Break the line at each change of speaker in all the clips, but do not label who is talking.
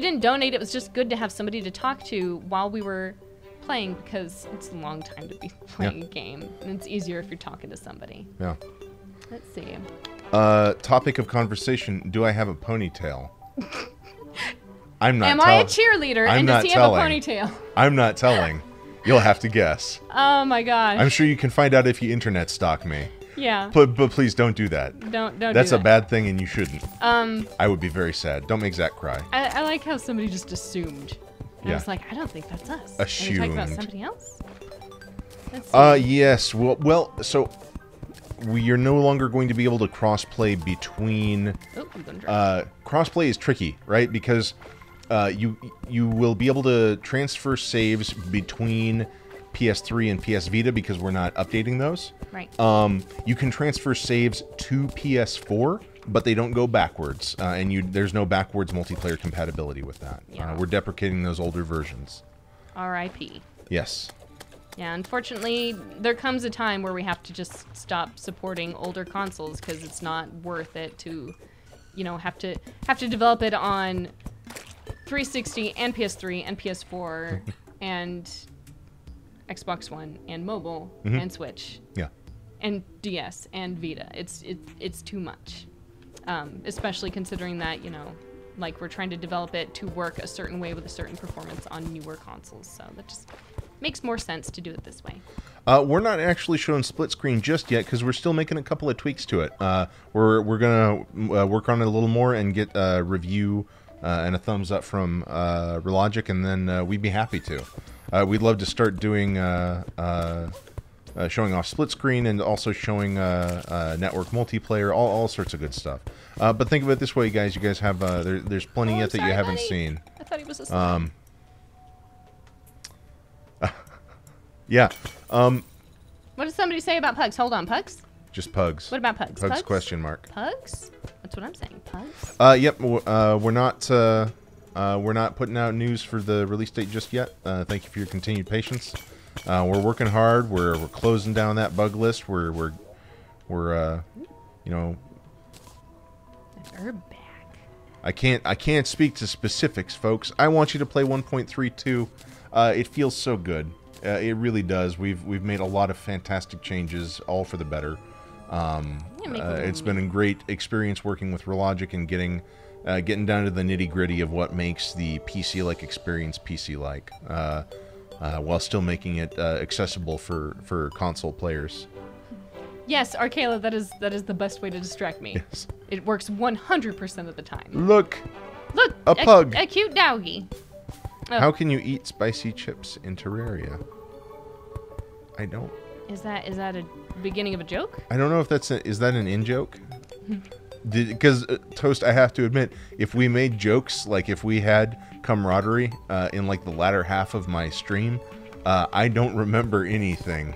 didn't donate, it was just good to have somebody to talk to while we were playing, because it's a long time to be playing a game, and it's easier if you're talking to somebody.
Yeah.
Let's see.
Topic of conversation: do I have a ponytail? I'm not.
Am I a cheerleader? And does he have a ponytail?
I'm not telling. You'll have to guess.
Oh my gosh.
I'm sure you can find out if you internet stalk me.
Yeah.
But please don't do that.
Don't
That's
do
a
that.
bad thing, and you shouldn't. I would be very sad. Don't make Zach cry.
I like how somebody just assumed. And I was like, I don't think that's us.
Assumed.
Are you talking about somebody else? Let's see.
Yes. Well, so we are no longer going to be able to crossplay between.
Oh, I'm gonna drop.
Crossplay is tricky, right? Because you will be able to transfer saves between PS3 and PS Vita because we're not updating those.
Right.
You can transfer saves to PS4, but they don't go backwards, and there's no backwards multiplayer compatibility with that.
Yeah.
We're deprecating those older versions.
R.I.P.
Yes.
Yeah, unfortunately, there comes a time where we have to just stop supporting older consoles because it's not worth it to, have to develop it on 360 and PS3 and PS4 and Xbox One and mobile and Switch.
Yeah.
And DS and Vita. It's too much, especially considering that like we're trying to develop it to work a certain way with a certain performance on newer consoles. So that just makes more sense to do it this way.
We're not actually showing split screen just yet because we're still making a couple of tweaks to it. We're gonna work on it a little more and get a review and a thumbs up from Relogic, and then we'd be happy to. We'd love to start doing showing off split screen and also showing network multiplayer, all sorts of good stuff. But think of it this way, guys. You guys have there's plenty yet that you haven't seen.
I thought he was a slime.
Yeah.
What does somebody say about pugs? Hold on, pugs?
Just pugs.
What about pugs?
Pugs? Question mark.
Pugs? That's what I'm saying. Pugs?
Yep. We're not putting out news for the release date just yet. Thank you for your continued patience. We're working hard. We're closing down that bug list. We're
back.
I can't speak to specifics, folks. I want you to play 1.32. It feels so good. It really does. We've made a lot of fantastic changes, all for the better. It's been a great experience working with Relogic and getting down to the nitty-gritty of what makes the PC-like experience PC-like, while still making it accessible for console players.
Yes, Arcala, that is the best way to distract me.
Yes.
It works 100% of the time.
Look, a pug.
A cute doggy. Oh.
How can you eat spicy chips in Terraria? I don't.
Is that a beginning of a joke?
I don't know if is that an in-joke? Because, Toast, I have to admit, if we made jokes, like if we had camaraderie in like the latter half of my stream, I don't remember anything.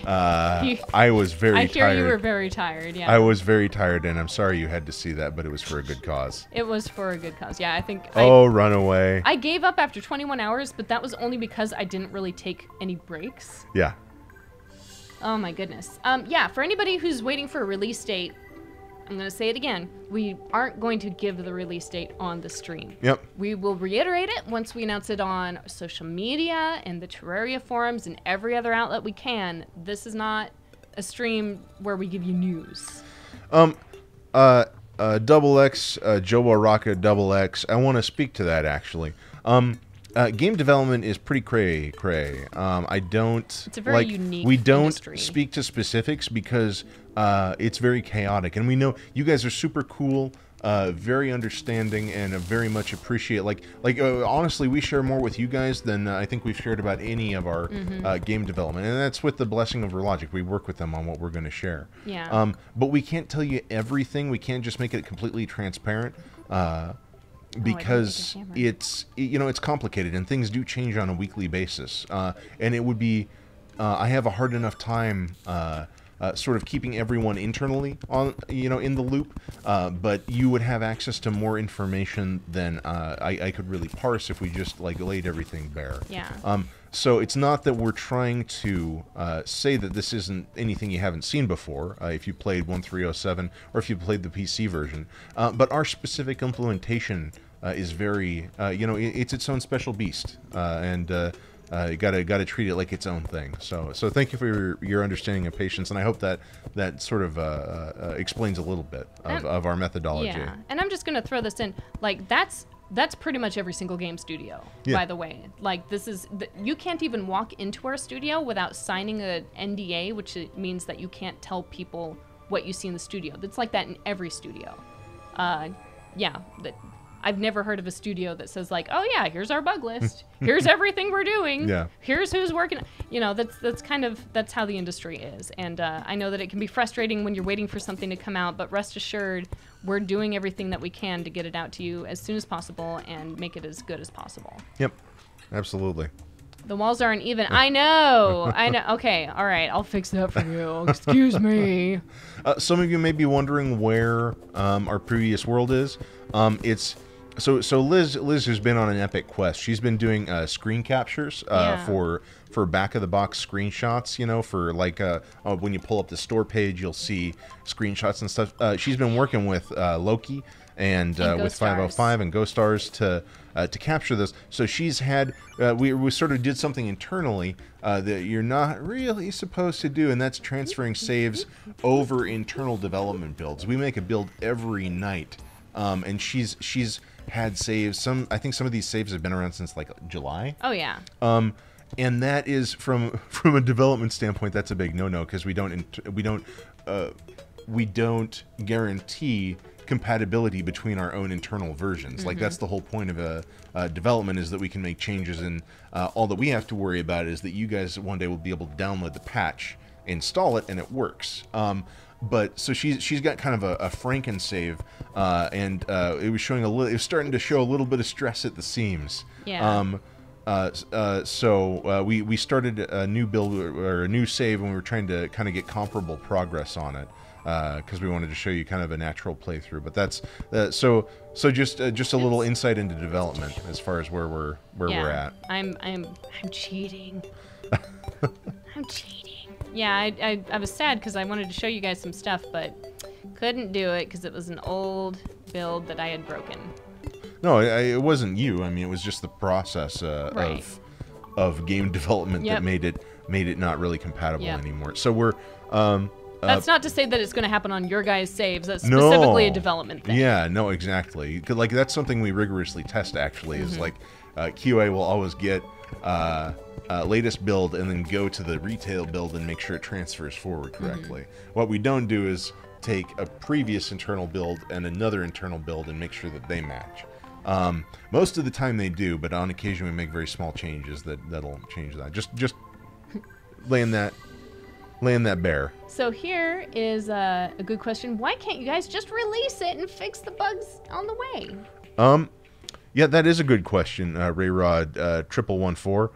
I was very tired.
I hear you were very tired, yeah.
I was very tired, and I'm sorry you had to see that, but it was for a good cause.
It was for a good cause, yeah. I think.
Run away.
I gave up after 21 hours, but that was only because I didn't really take any breaks.
Yeah.
Oh my goodness. Yeah, for anybody who's waiting for a release date, I'm going to say it again. We aren't going to give the release date on the stream.
Yep.
We will reiterate it once we announce it on social media and the Terraria forums and every other outlet we can. This is not a stream where we give you news.
Double X, Joe Baraka, Double X. I want to speak to that actually. Game development is pretty cray. I don't.
It's a very unique
We don't
industry.
speak to specifics because it's very chaotic, and we know you guys are super cool, very understanding, and very much appreciate. Honestly, we share more with you guys than I think we've shared about any of our game development, and that's with the blessing of Relogic. We work with them on what we're going to share.
Yeah.
But we can't tell you everything. We can't just make it completely transparent. Because it's complicated and things do change on a weekly basis, and it would be I have a hard enough time sort of keeping everyone internally on in the loop, but you would have access to more information than I could really parse if we just laid everything bare.
Yeah.
So it's not that we're trying to say that this isn't anything you haven't seen before, if you played 1.307 or if you played the PC version, but our specific implementation is very, it's its own special beast, and you gotta treat it like its own thing. So thank you for your understanding and patience, and I hope that sort of explains a little bit of our methodology.
Yeah, and I'm just gonna throw this in, like that's pretty much every single game studio, by the way. Like you can't even walk into our studio without signing a NDA, which means that you can't tell people what you see in the studio. That's like that in every studio. I've never heard of a studio that says like, oh yeah, here's our bug list. Here's everything we're doing.
Yeah.
Here's who's working. That's how the industry is. And I know that it can be frustrating when you're waiting for something to come out, but rest assured, we're doing everything that we can to get it out to you as soon as possible and make it as good as possible.
Yep, absolutely.
The walls aren't even. I know. Okay, all right, I'll fix that for you. Excuse me.
Some of you may be wondering where our previous world is. So Liz has been on an epic quest. She's been doing screen captures for back of the box screenshots. For like when you pull up the store page, you'll see screenshots and stuff. She's been working with Loki and with 505 and GoStars to capture this. So she's had we sort of did something internally that you're not really supposed to do, and that's transferring saves over internal development builds. We make a build every night. And she's had saves. I think some of these saves have been around since like July.
Oh yeah.
And that is from a development standpoint, that's a big no-no, because we don't guarantee compatibility between our own internal versions. Like that's the whole point of a development, is that we can make changes, and all that we have to worry about is that you guys one day will be able to download the patch, install it, and it works. But so she's got kind of a Franken save, and it was showing it was starting to show a little bit of stress at the seams.
Yeah.
So we started a new build or a new save, and we were trying to kind of get comparable progress on it, because we wanted to show you kind of a natural playthrough. But that's so just a little insight into development as far as where we're at.
I'm cheating. I'm cheating. Yeah, I was sad because I wanted to show you guys some stuff, but couldn't do it because it was an old build that I had broken.
No, it wasn't you. I mean, it was just the process of game development that made it not really compatible anymore. So we're
that's not to say that it's going to happen on your guys' saves. That's specifically a development thing.
Yeah, no, exactly. Like that's something we rigorously test. Actually, is like QA will always get latest build and then go to the retail build and make sure it transfers forward correctly. What we don't do is take a previous internal build and another internal build and make sure that they match. Most of the time they do, but on occasion we make very small changes that'll change that. Just laying that bare.
So here is a good question. Why can't you guys just release it and fix the bugs on the way?
Yeah, that is a good question, Rayrod 1114.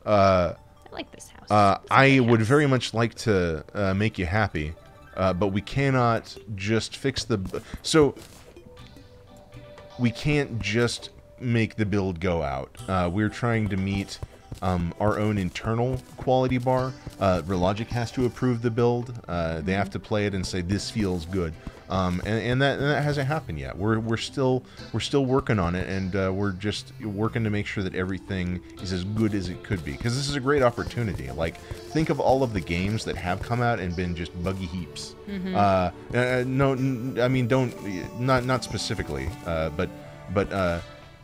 I like this house.
I would very much like to make you happy, but we cannot just fix so we can't just make the build go out. We're trying to meet our own internal quality bar. Relogic has to approve the build. They have to play it and say this feels good. And that hasn't happened yet. We're still working on it, and we're just working to make sure that everything is as good as it could be. Because this is a great opportunity. Like, think of all of the games that have come out and been just buggy heaps. No, I mean not specifically, but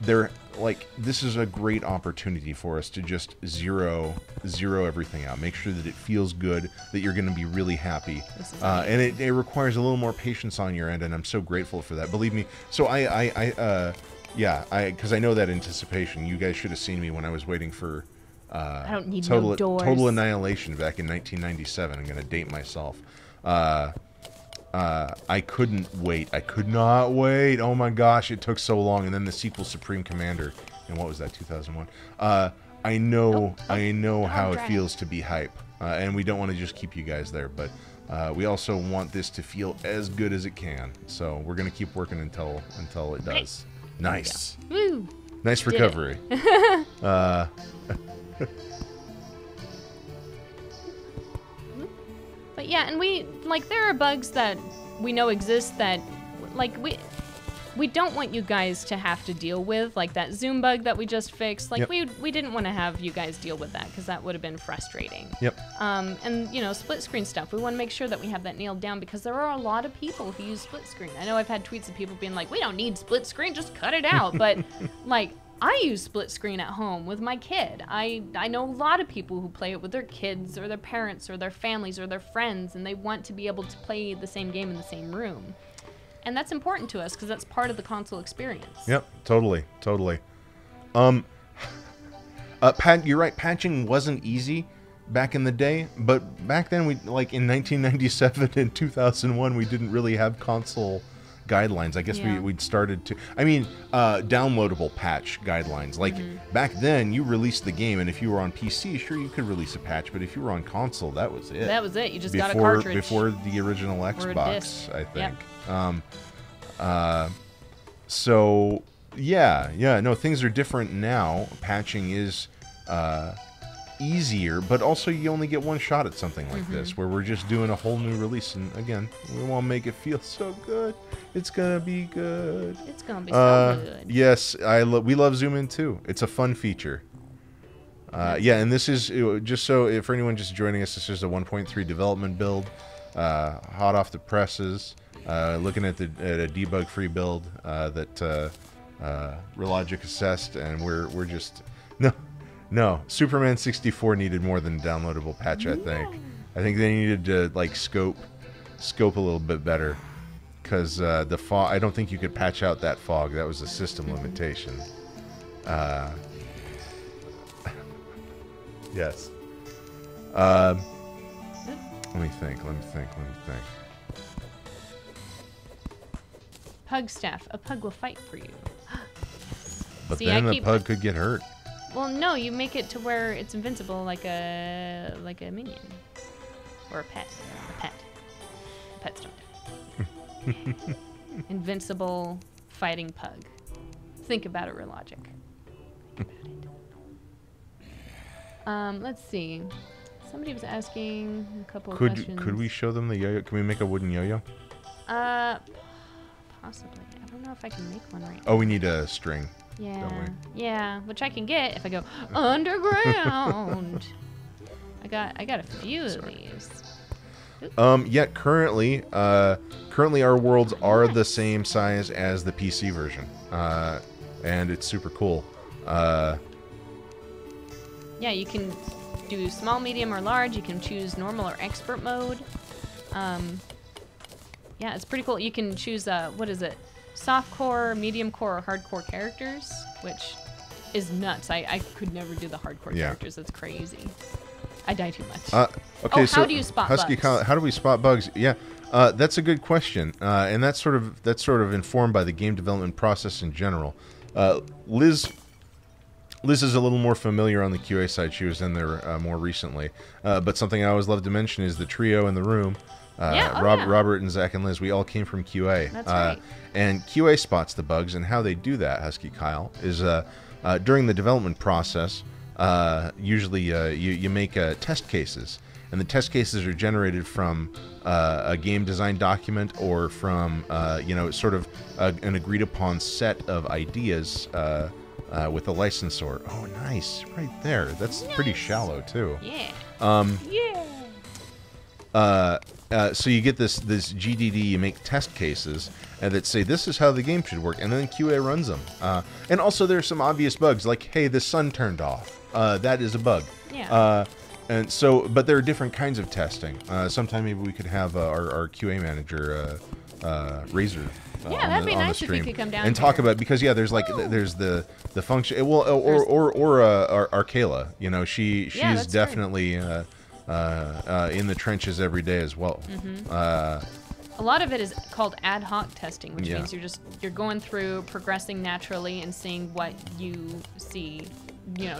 they're like, this is a great opportunity for us to just zero everything out. Make sure that it feels good, that you're going to be really happy, and it requires a little more patience on your end, and I'm so grateful for that. Believe me. So because I know that anticipation. You guys should have seen me when I was waiting for
I don't need no doors.
Total Annihilation back in 1997. I'm going to date myself. I couldn't wait. I could not wait. Oh my gosh, it took so long. And then the sequel, Supreme Commander, and what was that, 2001? I know how it feels to be hype, and we don't want to just keep you guys there, but we also want this to feel as good as it can. So we're gonna keep working until it does. Nice.
Woo.
Nice recovery.
But yeah, and there are bugs that we know exist that, like, we don't want you guys to have to deal with like that zoom bug that we just fixed. Like we didn't want to have you guys deal with that because that would have been frustrating.
Yep.
And you know, split screen stuff. We want to make sure that we have that nailed down because there are a lot of people who use split screen. I know I've had tweets of people being like, "We don't need split screen, just cut it out." But like, I use split screen at home with my kid. I know a lot of people who play it with their kids or their parents or their families or their friends, and they want to be able to play the same game in the same room. And that's important to us because that's part of the console experience.
Yep, totally. You're right, patching wasn't easy back in the day, but back then, like in 1997 and 2001, we didn't really have console guidelines. I guess we'd started to, downloadable patch guidelines. Like back then, you released the game, and if you were on PC, sure, you could release a patch, but if you were on console, that was it.
That was it. You just got a cartridge.
Before the original Xbox, I think. So, no, things are different now. Patching is easier, but also you only get one shot at something like this, where we're just doing a whole new release, and again, we want to make it feel so good. It's gonna be good.
It's gonna be so good.
Yes, we love zoom in too. It's a fun feature. And this is just so for anyone just joining us, this is a 1.3 development build, hot off the presses. Looking at a debug-free build that Relogic assessed, and we're just no. Superman 64 needed more than a downloadable patch. I think they needed to like scope a little bit better, because the fog. I don't think you could patch out that fog. That was a system limitation. Yes. Let me think.
Pug staff. A pug will fight for you.
But see, then the pug could get hurt.
Well, no, you make it to where it's invincible, like a minion or a pet. Pets don't die. Invincible fighting pug. Think about it, Relogic. Think about it. Let's see. Somebody was asking a couple of questions.
Could we show them the yo-yo? Can we make a wooden yo-yo?
Possibly. I don't know if I can make one right now.
Oh, we need a string.
Yeah, which I can get if I go underground. I got a few of these.
Currently our worlds are the same size as the PC version, and it's super cool.
Yeah, you can do small, medium, or large. You can choose normal or expert mode. Yeah, it's pretty cool. You can choose what is it? Softcore, medium core, or hardcore characters, which is nuts. I could never do the hardcore characters. That's crazy. I die too much.
Okay, so
how do you spot
Husky
bugs?
How do we spot bugs? Yeah, that's a good question, and that's sort of informed by the game development process in general. Liz is a little more familiar on the QA side. She was in there more recently, but something I always love to mention is the trio in the room. Robert and Zach and Liz, we all came from QA.
That's right.
And QA spots the bugs, and how they do that, Husky Kyle, is during the development process, usually you make test cases, and the test cases are generated from a game design document or from sort of an agreed upon set of ideas with a licensor. Oh, nice, right there. That's pretty shallow too. So you get this GDD, you make test cases that say this is how the game should work, and then QA runs them. And also there's some obvious bugs, like, hey, the sun turned off. That is a bug. And so, but there are different kinds of testing. Sometime maybe we could have our QA manager, Razor,
that'd be nice if you could come down
and talk about, because there's like there's the function, or Arcala. You know, she's definitely in the trenches every day as well.
A lot of it is called ad hoc testing, which means you're going through, progressing naturally, and seeing what you see,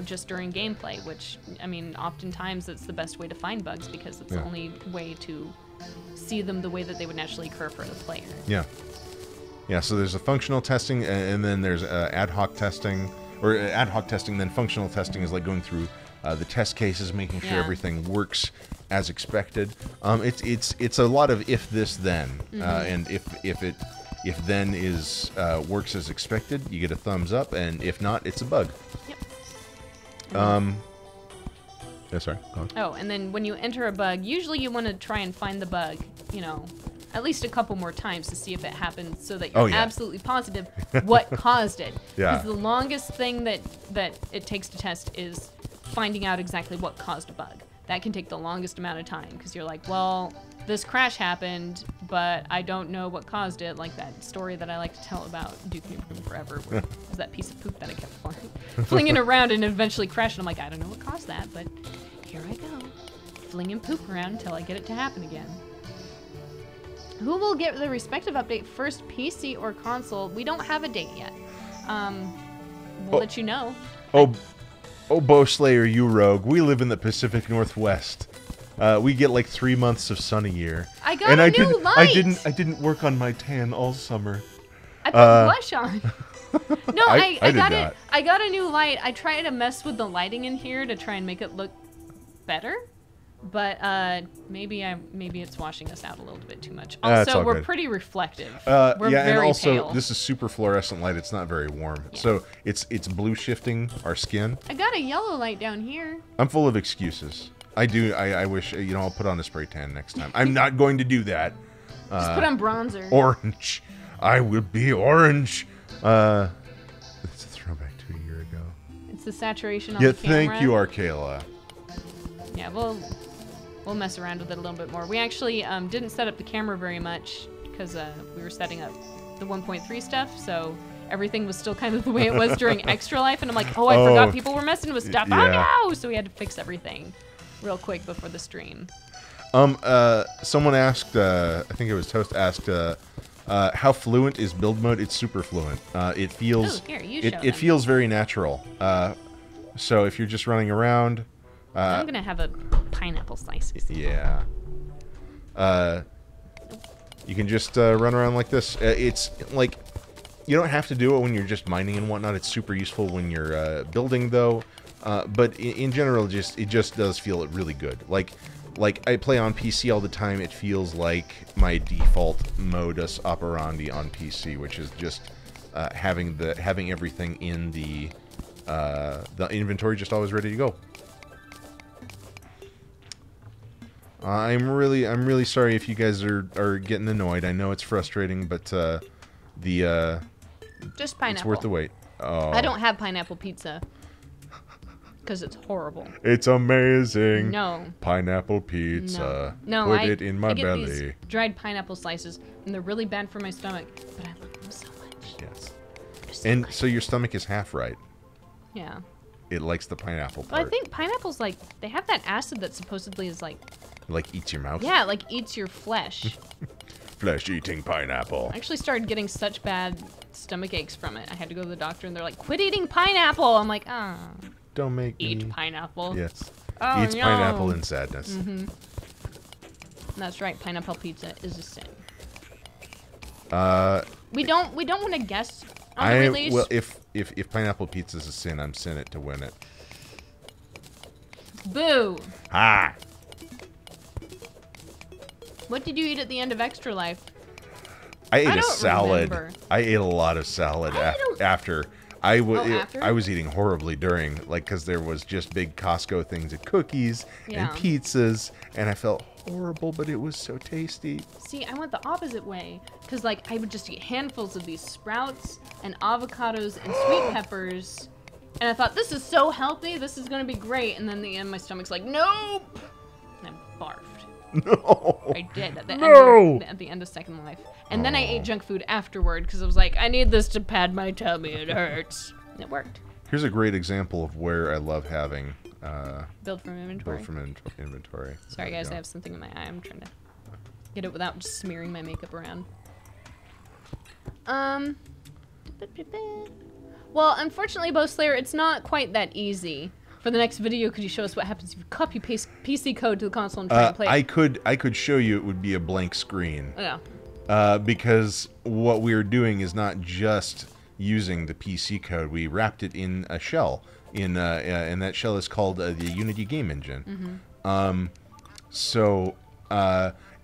just during gameplay. Which, I mean, oftentimes it's the best way to find bugs because it's the only way to see them the way that they would naturally occur for the player.
Yeah. So there's a functional testing, and then there's ad hoc testing, or ad hoc testing. Then functional testing is like going through the test cases, making sure everything works as expected. It's a lot of if this then, and if If then is works as expected, you get a thumbs up, and if not, it's a bug.
Yep.
Yeah, sorry. Go on.
Oh, and then when you enter a bug, usually you want to try and find the bug, you know, at least a couple more times to see if it happened, so that you're absolutely positive what caused it.
Yeah.
Because the longest thing that it takes to test is finding out exactly what caused a bug. That can take the longest amount of time, because you're like, well, this crash happened, but I don't know what caused it. Like that story that I like to tell about Duke Nukem Forever, where it was that piece of poop that I kept flinging around and it eventually crashed. And I'm like, I don't know what caused that, but here I go, flinging poop around until I get it to happen again. Who will get the respective update first, PC or console? We don't have a date yet. We'll let you know.
Oh, Bow Slayer, you rogue. We live in the Pacific Northwest. We get like 3 months of sun a year.
I got a new light!
I didn't work on my tan all summer.
I put blush on. No, I
did not.
I got a new light. I tried to mess with the lighting in here to try and make it look better. But maybe it's washing us out a little bit too much. Also, we're pretty reflective. We're
yeah,
very
and also
pale.
this is super fluorescent light. It's not very warm, so it's blue shifting our skin.
I got a yellow light down here.
I'm full of excuses. I do. I wish, you know, I'll put on a spray tan next time. I'm not going to do that.
Just put on bronzer.
Orange. I will be orange. It's a throwback to a year ago.
It's the saturation on the camera.
Thank you, Arkayla.
Yeah, we'll mess around with it a little bit more. We actually didn't set up the camera very much because we were setting up the 1.3 stuff, so everything was still kind of the way it was during Extra Life, and I'm like, oh, I forgot people were messing with stuff.
Yeah.
Oh no! So we had to fix everything real quick before the stream.
Someone asked, I think it was Toast asked, how fluent is build mode? It's super fluent. It feels it feels very natural. So if you're just running around,
I'm gonna have a pineapple slice.
Yeah. You can just run around like this. It's like you don't have to do it when you're just mining and whatnot. It's super useful when you're building, though. But in general, it just does feel really good. Like I play on PC all the time. It feels like my default modus operandi on PC, which is just having everything in the inventory just always ready to go. I'm really sorry if you guys are getting annoyed. I know it's frustrating, but
just pineapple.
It's worth the wait. Oh.
I don't have pineapple pizza because it's horrible.
It's amazing.
No.
Pineapple pizza.
No.
Put it in my
I get
belly.
These dried pineapple slices, and they're really bad for my stomach, but I love them so much.
Yes.
So
and
good.
So your stomach is half right.
Yeah.
It likes the pineapple part.
Well, I think pineapples, like, they have that acid that supposedly is like
eats your mouth?
Yeah, like eats your flesh.
Flesh-eating pineapple.
I actually started getting such bad stomach aches from it. I had to go to the doctor, and they're like, quit eating pineapple! I'm like,
Don't make
me. Eat
me.
Pineapple.
Yes.
Oh,
Eats
no.
pineapple in sadness.
Mm-hmm. That's right, pineapple pizza is a sin. We don't want to guess on the release.
Well, if pineapple pizza is a sin, I'm sin it to win it.
Boo!
Ha!
What did you eat at the end of Extra Life?
I ate a salad.
Remember.
I ate a lot of salad after. I was eating horribly during, like, because there was just big Costco things of cookies and pizzas, and I felt horrible, but it was so tasty.
See, I went the opposite way, because, like, I would just eat handfuls of these sprouts and avocados and sweet peppers, and I thought, this is so healthy, this is going to be great, and then in the end, my stomach's like, nope! And I barfed.
No.
I did at the end of Second Life. And then I ate junk food afterward because I was like, I need this to pad my tummy. It hurts. And it worked.
Here's a great example of where I love having
build from inventory.
Inventory.
Sorry guys, I have something in my eye. I'm trying to get it without just smearing my makeup around. Well, unfortunately, Bow Slayer, it's not quite that easy. For the next video, could you show us what happens if you copy paste PC code to the console and try to play it?
I could show you. It would be a blank screen.
Yeah.
Because what we're doing is not just using the PC code. We wrapped it in a shell. And that shell is called the Unity Game Engine.
Mm-hmm.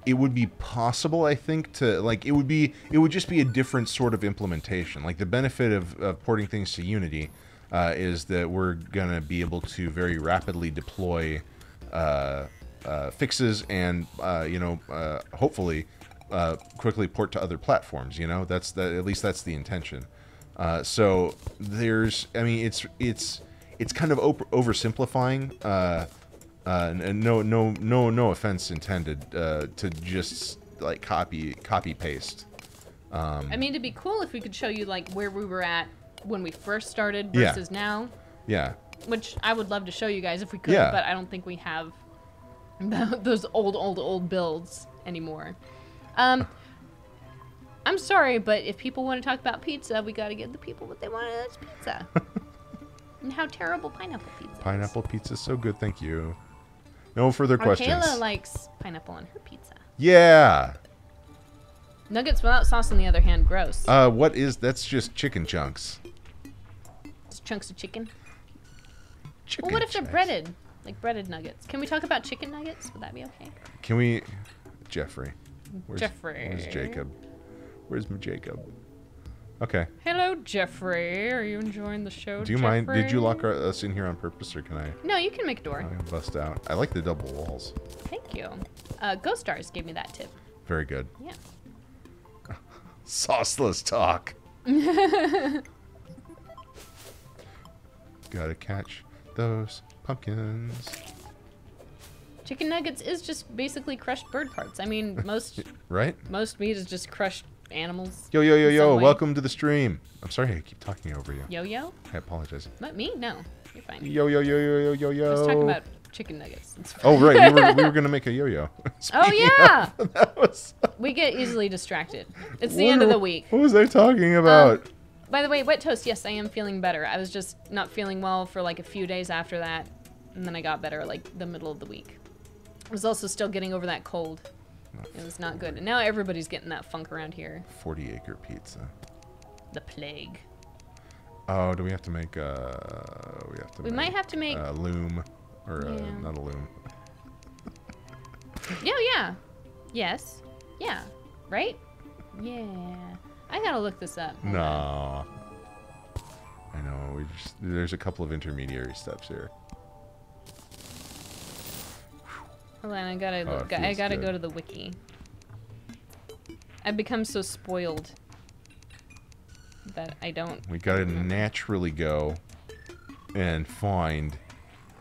it would be possible, I think, to like it would just be a different sort of implementation. Like the benefit of porting things to Unity is that we're gonna be able to very rapidly deploy fixes and hopefully quickly port to other platforms. You know, at least that's the intention. So there's, I mean, it's kind of oversimplifying. And no offense intended to just like copy paste.
I mean, it'd be cool if we could show you like where we were at when we first started versus now.
Yeah.
Which I would love to show you guys if we could,
Yeah.
but I don't think we have those old builds anymore. I'm sorry, but if people want to talk about pizza, we got to give the people what they want. It's pizza. And how terrible pineapple pizza is.
Pineapple pizza is so good, thank you. No further questions.
Kayla likes pineapple on her pizza.
Yeah.
Nuggets without sauce, on the other hand, gross.
That's just chicken chunks.
It's chunks of chicken.
Chicken
Well, what if they're
chunks.
breaded? Like breaded nuggets. Can we talk about chicken nuggets? Would that be okay?
Can we... Jeffrey.
Jeffrey.
Where's Jacob? Where's my Jacob? Okay.
Hello, Jeffrey. Are you enjoying the show,
Do you mind? Did you lock us in here on purpose, or can I...
No, you can make a door.
I'm gonna bust out. I like the double walls.
Thank you. Ghost Stars gave me that tip.
Very good.
Yeah.
Sauceless talk. Gotta catch those pumpkins.
Chicken nuggets is just basically crushed bird parts. I mean, most
Right?
meat is just crushed animals.
Yo,
in some way.
welcome to the stream. I'm sorry I keep talking over you.
Yo-yo?
I apologize.
Not me? No. You're fine.
Yo.
I was talking about chicken nuggets. It's fine.
Oh, right. We were going to make a yo-yo.
Oh, yeah!
That was...
We get easily distracted. It's the end of the week.
What was I talking about?
By the way, wet toast, yes, I am feeling better. I was just not feeling well for like a few days after that, and then I got better like the middle of the week. I was also still getting over that cold. It was not good. And now everybody's getting that funk around here.
40-acre pizza.
The plague.
Oh, do we have to make
We might have to make...
a loom. Or
Yeah.
not a loom.
Yeah. Yes. Yeah. Right? Yeah. I gotta look this up. Hold on.
No. I know. There's a couple of intermediary steps here.
Hold on, I gotta
Oh,
look.
it
I
feels
gotta
good.
go to the wiki. I've become so spoiled that I don't...
We gotta naturally go and find...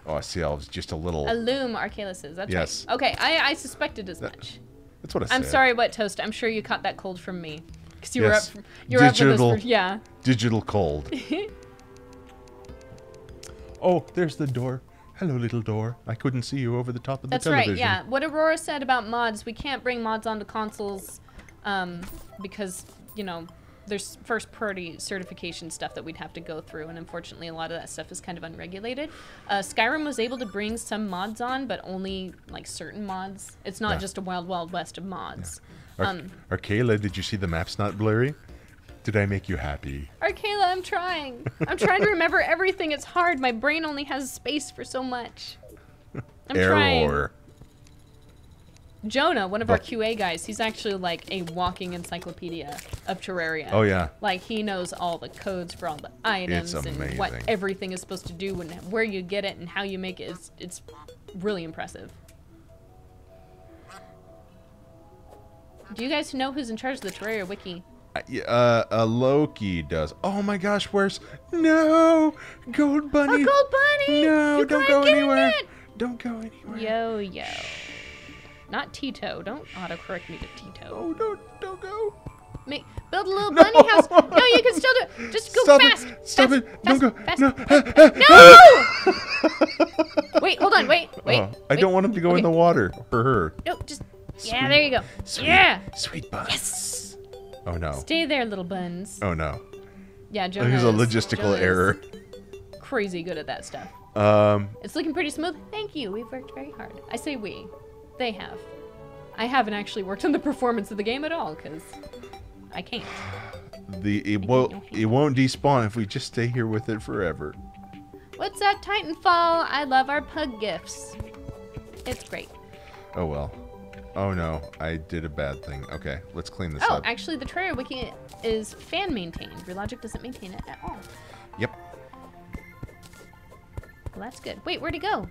Oh, see, I was just a little...
A loom, Arcala says. That's
Yes.
right. Okay, I suspected as much.
That's what I said.
I'm sorry, Wet Toast. I'm sure you caught that cold from me. Because you
Yes.
were up for
Digital.
this. Yeah.
Digital cold. Oh, there's the door. Hello, little door. I couldn't see you over the top of the
That's
television.
right, yeah. What Aurora said about mods, we can't bring mods onto consoles because, you know, there's first-party certification stuff that we'd have to go through, and unfortunately a lot of that stuff is kind of unregulated. Skyrim was able to bring some mods on, but only, like, certain mods. It's not just a wild, wild west of mods.
Arcala, did you see the map's not blurry? Did I make you happy?
Arcala, I'm trying. I'm trying to remember everything. It's hard. My brain only has space for so much. I'm trying.
Error.
Jonah, one of our QA guys, he's actually like a walking encyclopedia of Terraria.
Oh, yeah.
Like, he knows all the codes for all the items
It's
and what
amazing.
everything is supposed to do and where you get it and how you make it. It's really impressive. Do you guys know who's in charge of the Terraria wiki?
Loki does. Oh my gosh, where's... No! Gold Bunny!
A gold bunny!
No,
You
don't
gotta
go
get
anywhere!
it!
Don't go anywhere.
Yo. Not Tito. Don't autocorrect me to Tito.
Oh, don't go.
Build a little bunny house. No, you can still do it. Just go
Stop
fast.
it. Stop
fast,
it.
Fast,
Don't go.
Fast.
No.
No! Wait, hold on. Wait.
I don't want him to go in the water. For her.
No, just... Yeah, there you go.
Sweet,
Yeah.
Sweet buns.
Yes.
Oh, no.
Stay there, little buns.
Oh, no.
Yeah, Jonah
There's a
is-
logistical
Jonah is
error.
Crazy good at that stuff. It's looking pretty smooth. Thank you. We've worked very hard. I say we. They have. I haven't actually worked on the performance of the game at all, because I can't.
It won't despawn if we just stay here with it forever.
What's that, Titanfall? I love our pug gifts. It's great.
Oh, well. Oh no, I did a bad thing. Okay, let's clean this
Oh,
up.
actually, the Terraria wiki is fan maintained. Relogic doesn't maintain it at all.
Yep.
Well, that's good. Wait, where'd he go?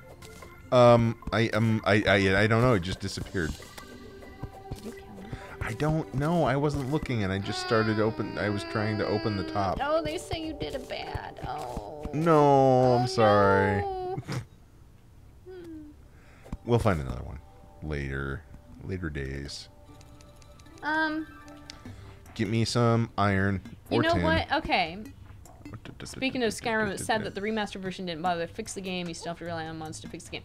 I don't know. It just disappeared.
Did you kill him?
I don't know. I wasn't looking, and I just started I was trying to open the top.
Oh, they say you did a bad. Oh.
No, I'm sorry.
No.
We'll find another one later days. Get me some iron
You
or
know
tin.
what? Okay. Speaking of Skyrim, it's sad that the remastered version didn't bother to fix the game. You still have to rely on mods to fix the game.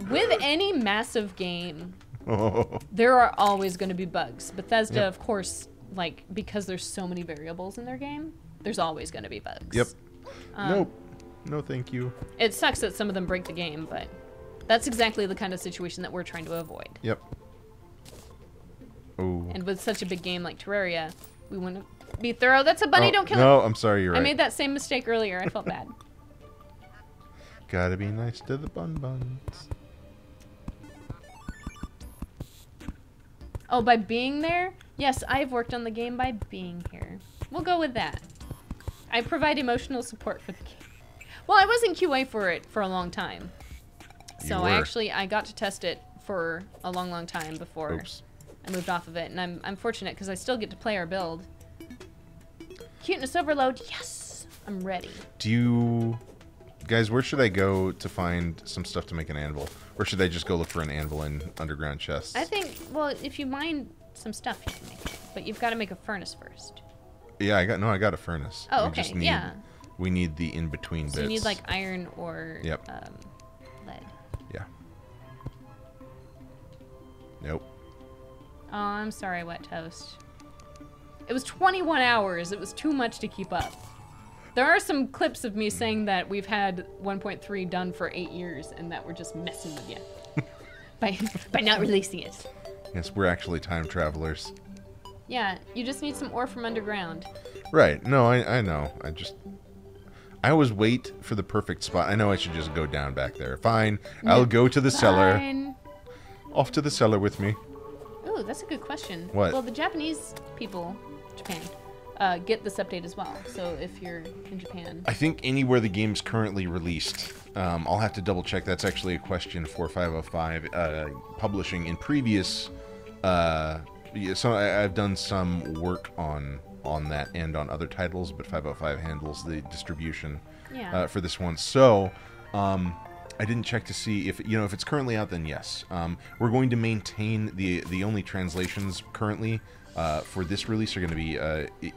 With any massive game, there are always going to be bugs. Bethesda,
Yep.
of course, like, because there's so many variables in their game, there's always going to be bugs.
Yep. Nope. No, thank you.
It sucks that some of them break the game, but that's exactly the kind of situation that we're trying to avoid.
Yep. Oh.
And with such a big game like Terraria, we want to be thorough. That's a bunny, don't kill it.
No, I'm sorry, you're right.
I made that same mistake earlier. I felt bad.
Gotta be nice to the buns.
Oh, by being there? Yes, I've worked on the game by being here. We'll go with that. I provide emotional support for the game. Well, I was in QA for it for a long time. So I got to test it for a long, long time before I moved off of it. And I'm fortunate because I still get to play our build. Cuteness overload, yes! I'm ready.
Do you... Guys, where should I go to find some stuff to make an anvil? Or should I just go look for an anvil in underground chests?
I think, well, if you mine some stuff, you can make it. But you've got to make a furnace first.
Yeah, I got a furnace.
Oh,
We
okay,
just need,
yeah.
We need the in-between bits.
So you need, like, iron or lead.
Yeah. Nope.
Oh, I'm sorry, Wet Toast. It was 21 hours. It was too much to keep up. There are some clips of me saying that we've had 1.3 done for 8 years and that we're just messing with you by not releasing it.
Yes, we're actually time travelers.
Yeah, you just need some ore from underground.
Right. No, I know. I always wait for the perfect spot. I know I should just go down back there. Fine. I'll go to the cellar.
Fine.
Off to the cellar with me.
Ooh, that's a good question.
What?
Well, the Japanese people, Japan, get this update as well. So if you're in Japan.
I think anywhere the game's currently released. I'll have to double check. That's actually a question for 505 publishing. In previous, so I've done some work on that and on other titles, but 505 handles the distribution for this one. So I didn't check to see if if it's currently out. Then yes, we're going to maintain the only translations currently. For this release are going to be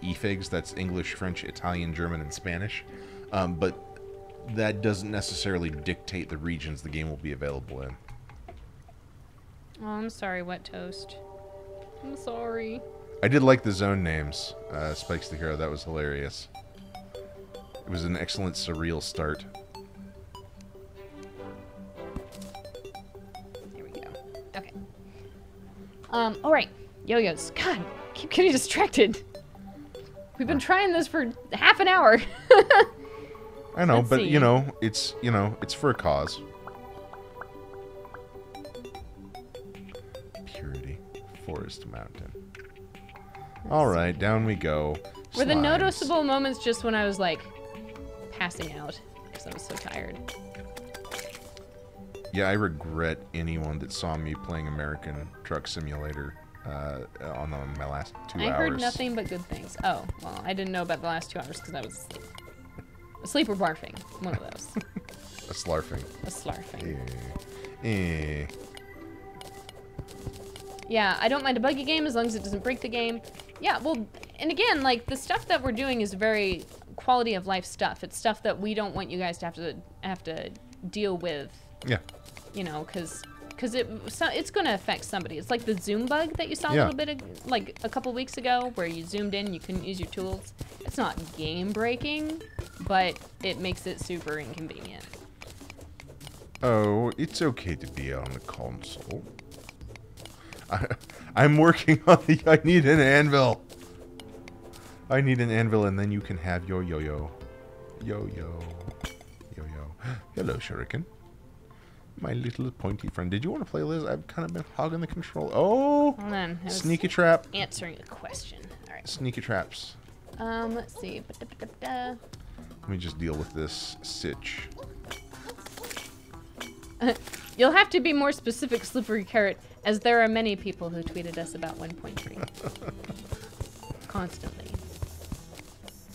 EFIGs, that's English, French, Italian, German, and Spanish. But that doesn't necessarily dictate the regions the game will be available in.
Oh, I'm sorry, Wet Toast. I'm sorry.
I did like the zone names. Spikes the Hero, that was hilarious. It was an excellent surreal start.
There we go. Okay. Alright. Yo-yos. God, keep getting distracted. We've been trying this for half an hour.
I know,
Let's
but
see.
it's for a cause. Purity. Forest Mountain. Alright, down we go.
Were the
Slimes.
noticeable moments just when I was, like, passing out? Because I was so tired.
Yeah, I regret anyone that saw me playing American Truck Simulator on my last 2 hours.
I heard nothing but good things. Oh, well, I didn't know about the last 2 hours because I was asleep. Asleep or barfing. One of those.
A slarfing.
A slarfing.
Eh.
Yeah, I don't mind a buggy game as long as it doesn't break the game. Yeah, well, and again, like, the stuff that we're doing is very quality of life stuff. It's stuff that we don't want you guys to have to deal with.
Yeah.
Because it's going to affect somebody. It's like the zoom bug that you saw a little bit of, like a couple weeks ago, where you zoomed in, you couldn't use your tools. It's not game breaking, but it makes it super inconvenient.
Oh, it's okay to be on the console. I'm working on the... I need an anvil. I need an anvil, and then you can have your yo-yo. Yo-yo. Yo-yo. Hello, Shuriken. My little pointy friend. Did you want to play, Liz? I've kind of been hogging the control. Oh!
Hold on.
Sneaky trap.
Answering a question. All right.
Sneaky traps.
Let's see.
Let me just deal with this sitch.
You'll have to be more specific, Slippery Carrot, as there are many people who tweeted us about 1.3. Constantly.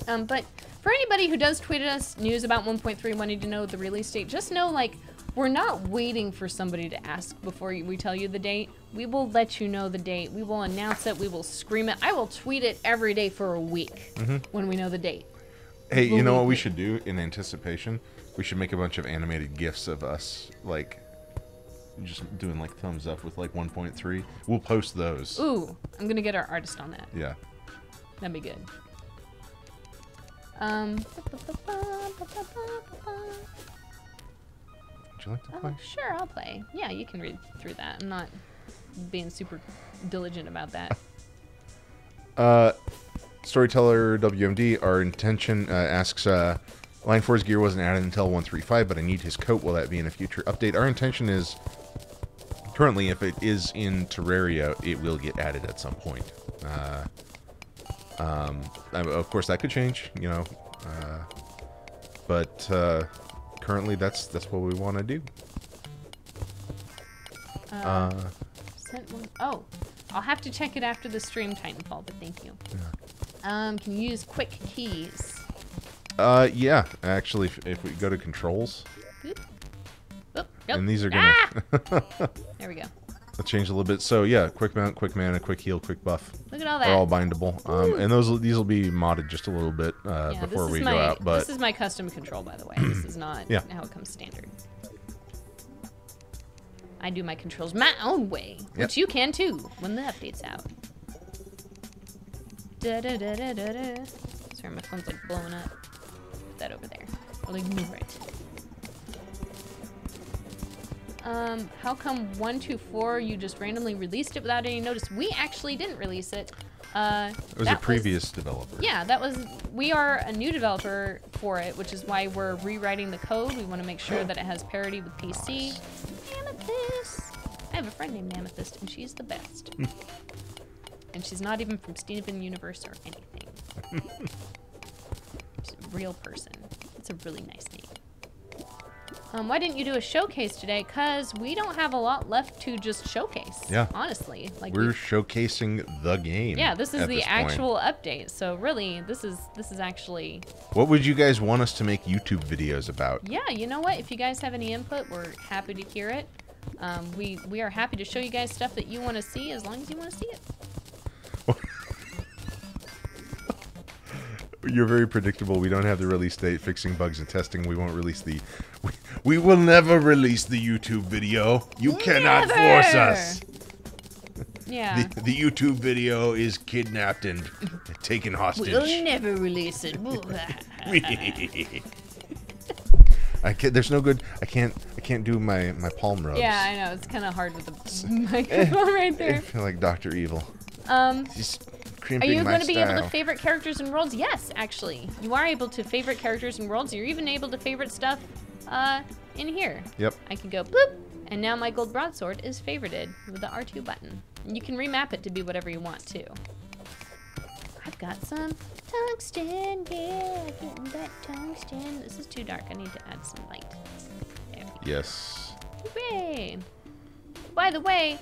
But for anybody who does tweet us news about 1.3 wanting to know the release date, just know, like, we're not waiting for somebody to ask before we tell you the date. We will let you know the date. We will announce it. We will scream it. I will tweet it every day for a week when we know the date.
Hey, you know what we should do in anticipation? We should make a bunch of animated GIFs of us, like, just doing, like, thumbs up with, like, 1.3. We'll post those.
Ooh, I'm going to get our artist on that.
Yeah.
That'd be good.
Would you like to play?
Sure, I'll play. Yeah, you can read through that. I'm not being super diligent about that.
Storyteller WMD, our intention asks, Line 4's gear wasn't added until 1.3.5, but I need his coat. Will that be in a future update? Our intention is, currently, if it is in Terraria, it will get added at some point. Of course, that could change, you know, but currently, that's what we want to do.
Sent one. Oh, I'll have to check it after the stream, Titanfall, but thank you.
Yeah.
Can you use quick keys?
Yeah, actually, if we go to controls,
Oop. Oop, nope.
and these are gonna
There we go.
I'll change a little bit. So yeah, quick mount, quick mana, quick heal, quick buff.
Look at all that.
Are all bindable. And these will be modded just a little bit before we go out. But
this is my custom control, by the way. This is not how it comes standard. I do my controls my own way, which you can too when the update's out. Sorry, my phone's like blowing up. Put that over there. I'll ignore it. How come 1.2.4 you just randomly released it without any notice? We actually didn't release it.
It was a previous developer.
Yeah, we are a new developer for it, which is why we're rewriting the code. We want to make sure that it has parity with PC.
Nice.
Amethyst! I have a friend named Amethyst, and she's the best. And she's not even from Steven Universe or anything. She's a real person. It's a really nice name. Why didn't you do a showcase today? Because we don't have a lot left to just showcase. Yeah. Honestly. Like
we're showcasing the game.
Yeah, this is the actual update. So really, this is actually...
What would you guys want us to make YouTube videos about?
Yeah, you know what? If you guys have any input, we're happy to hear it. We are happy to show you guys stuff that you want to see as long as you want to see it.
You're very predictable. We don't have the release date. Fixing bugs and testing. We won't release the... We will never release the YouTube video. You cannot force us.
Yeah.
The YouTube video is kidnapped and taken hostage.
We'll never release it.
I can't. There's no good. I can't do my palm rubs.
Yeah, I know. It's kind of hard with the microphone right there.
I feel like Dr. Evil. He's
Are you going to be able to favorite characters and worlds? Yes, actually. You are able to favorite characters and worlds. You're even able to favorite stuff in here.
Yep.
I can go bloop, and now my gold broadsword is favorited with the R2 button. And you can remap it to be whatever you want, too. I've got some tungsten, yeah, getting that tungsten. This is too dark. I need to add some light. There we go.
Yes.
Hooray! By the way,